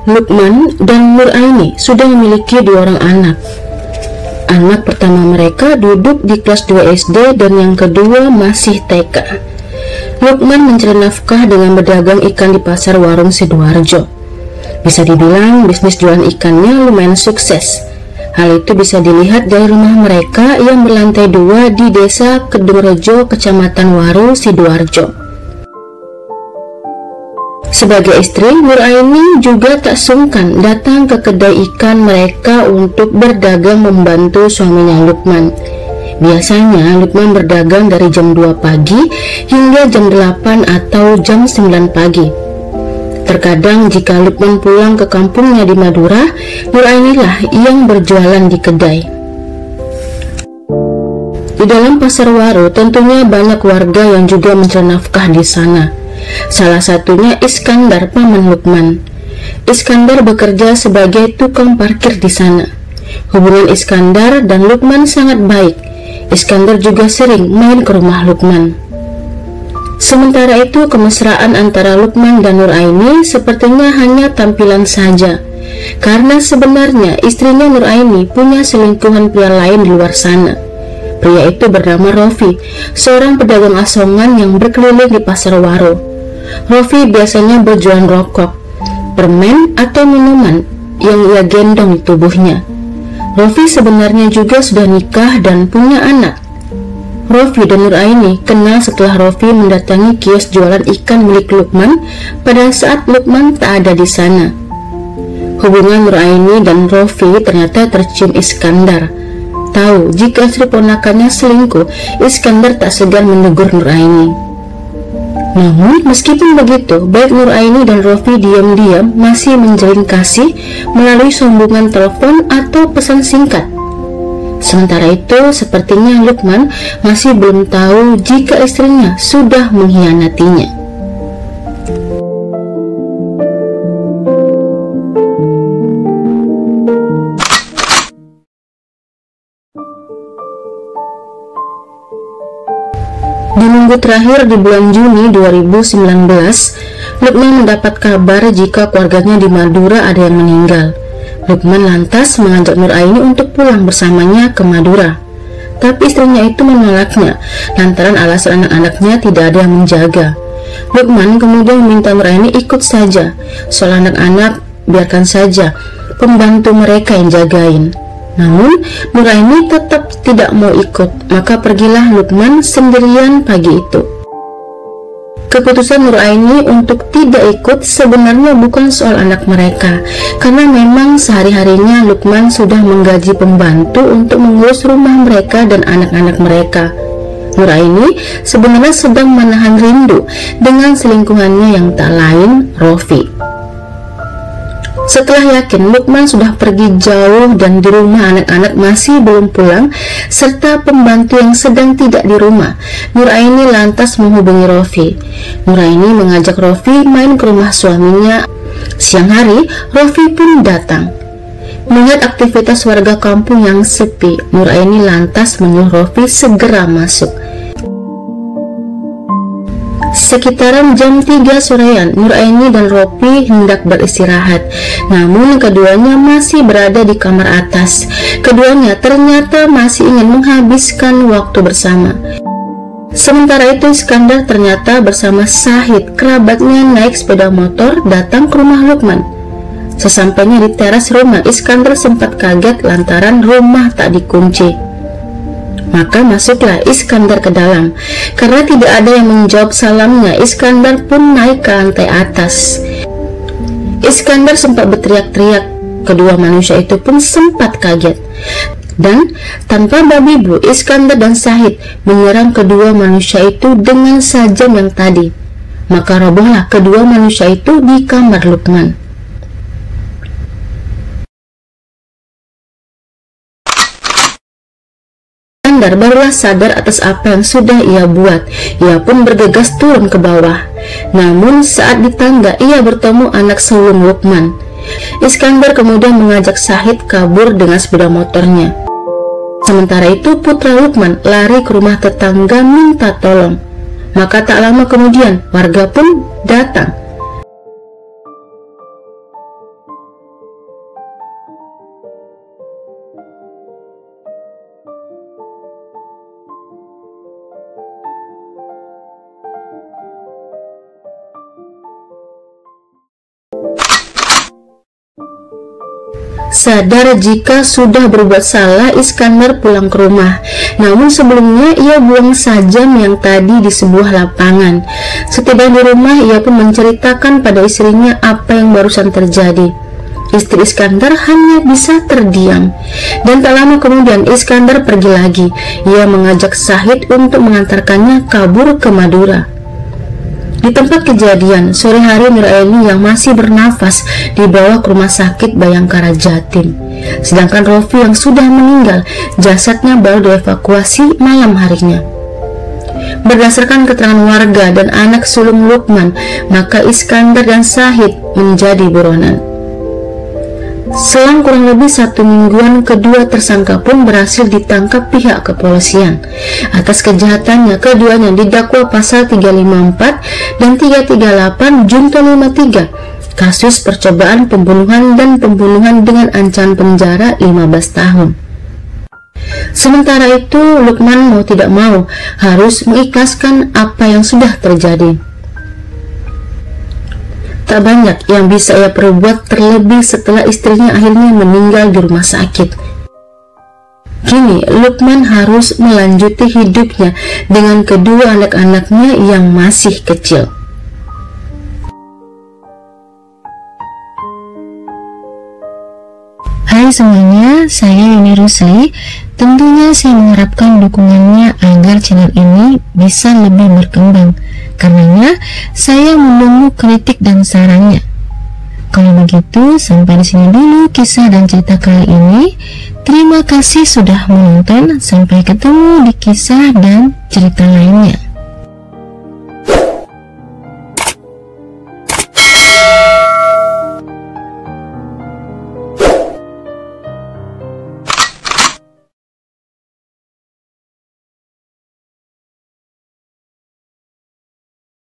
Luqman dan Nur Aini sudah memiliki 2 orang anak. Anak pertama mereka duduk di kelas 2 SD dan yang kedua masih TK. Luqman mencari nafkah dengan berdagang ikan di pasar warung Sidoarjo. Bisa dibilang bisnis jualan ikannya lumayan sukses. Hal itu bisa dilihat dari rumah mereka yang berlantai 2 di desa Kedungrejo, Kecamatan Waru, Sidoarjo. Sebagai istri, Nur Aini juga tak sungkan datang ke kedai ikan mereka untuk berdagang membantu suaminya Luqman. Biasanya Luqman berdagang dari jam 2 pagi hingga jam 8 atau jam 9 pagi. Terkadang jika Luqman pulang ke kampungnya di Madura, Nur Aini lah yang berjualan di kedai. Di dalam pasar Waru tentunya banyak warga yang juga mencari nafkah di sana. Salah satunya Iskandar, paman Luqman. Iskandar bekerja sebagai tukang parkir di sana. Hubungan Iskandar dan Luqman sangat baik. Iskandar juga sering main ke rumah Luqman. Sementara itu, kemesraan antara Luqman dan Nur Aini sepertinya hanya tampilan saja, karena sebenarnya istrinya Nur Aini punya selingkuhan pria lain di luar sana. Pria itu bernama Rofi, seorang pedagang asongan yang berkeliling di pasar Waru. Rofi biasanya berjualan rokok, permen, atau minuman yang ia gendong di tubuhnya. Rofi sebenarnya juga sudah nikah dan punya anak. Rofi dan Nur Aini kenal setelah Rofi mendatangi kios jualan ikan milik Luqman pada saat Luqman tak ada di sana. Hubungan Nur Aini dan Rofi ternyata tercium Iskandar. Tahu jika istri ponakannya selingkuh, Iskandar tak segan menegur Nur Aini. Namun meskipun begitu, baik Nur Aini dan Rofi diam-diam masih menjalin kasih melalui sambungan telepon atau pesan singkat. Sementara itu, sepertinya Luqman masih belum tahu jika istrinya sudah mengkhianatinya. Di minggu terakhir di bulan Juni 2019, Luqman mendapat kabar jika keluarganya di Madura ada yang meninggal. Luqman lantas mengajak Nur Aini untuk pulang bersamanya ke Madura. Tapi istrinya itu menolaknya, lantaran alasan anak-anaknya tidak ada yang menjaga. Luqman kemudian meminta Nur Aini ikut saja, soal anak-anak biarkan saja, pembantu mereka yang jagain. Namun Nur Aini tetap tidak mau ikut, maka pergilah Luqman sendirian pagi itu. Keputusan Nur Aini untuk tidak ikut sebenarnya bukan soal anak mereka, karena memang sehari-harinya Luqman sudah menggaji pembantu untuk mengurus rumah mereka dan anak-anak mereka. Nur Aini sebenarnya sedang menahan rindu dengan selingkuhannya yang tak lain Rofi. Setelah yakin Luqman sudah pergi jauh dan di rumah anak-anak masih belum pulang, serta pembantu yang sedang tidak di rumah, Nur Aini lantas menghubungi Rofi. Nur Aini mengajak Rofi main ke rumah suaminya. Siang hari, Rofi pun datang. Melihat aktivitas warga kampung yang sepi, Nur Aini lantas menyuruh Rofi segera masuk. Sekitaran jam 3 sorean, Nur Aini dan Rofi hendak beristirahat. Namun keduanya masih berada di kamar atas. Keduanya ternyata masih ingin menghabiskan waktu bersama. Sementara itu Iskandar ternyata bersama Sahid, kerabatnya, naik sepeda motor datang ke rumah Luqman. Sesampainya di teras rumah, Iskandar sempat kaget lantaran rumah tak dikunci. Maka masuklah Iskandar ke dalam. Karena tidak ada yang menjawab salamnya, Iskandar pun naik ke lantai atas. Iskandar sempat berteriak-teriak. Kedua manusia itu pun sempat kaget. Dan tanpa babi bu, Iskandar dan Sahid menyerang kedua manusia itu dengan sajam yang tadi. Maka robohlah kedua manusia itu di kamar Luqman. Iskandar barulah sadar atas apa yang sudah ia buat. Ia pun bergegas turun ke bawah. Namun saat di tangga ia bertemu anak sulung Luqman. Iskandar kemudian mengajak Sahid kabur dengan sepeda motornya. Sementara itu putra Luqman lari ke rumah tetangga minta tolong. Maka tak lama kemudian warga pun datang. Sadar jika sudah berbuat salah, Iskandar pulang ke rumah. Namun sebelumnya ia buang sajam yang tadi di sebuah lapangan. Setiba di rumah, ia pun menceritakan pada istrinya apa yang barusan terjadi. Istri Iskandar hanya bisa terdiam. Dan tak lama kemudian Iskandar pergi lagi. Ia mengajak Syahid untuk mengantarkannya kabur ke Madura. Di tempat kejadian, sore hari Nuraini yang masih bernafas dibawa ke rumah sakit Bayangkara Jatim. Sedangkan Rofi yang sudah meninggal, jasadnya baru dievakuasi malam harinya. Berdasarkan keterangan warga dan anak sulung Lukman, maka Iskandar dan Syahid menjadi buronan. Selang kurang lebih 1 mingguan, kedua tersangka pun berhasil ditangkap pihak kepolisian. Atas kejahatannya, keduanya didakwa pasal 354 dan 338 Junto 53, kasus percobaan pembunuhan dan pembunuhan dengan ancaman penjara 15 tahun. Sementara itu, Lukman mau tidak mau harus mengikhlaskan apa yang sudah terjadi. Tak banyak yang bisa ia perbuat, terlebih setelah istrinya akhirnya meninggal di rumah sakit. Kini Lukman harus melanjuti hidupnya dengan kedua anak-anaknya yang masih kecil. Hai semuanya, saya Yuni Rusli. Tentunya saya mengharapkan dukungannya agar channel ini bisa lebih berkembang. Karenanya saya menunggu kritik dan sarannya. Kalau begitu, sampai di sini dulu kisah dan cerita kali ini. Terima kasih sudah menonton. Sampai ketemu di kisah dan cerita lainnya.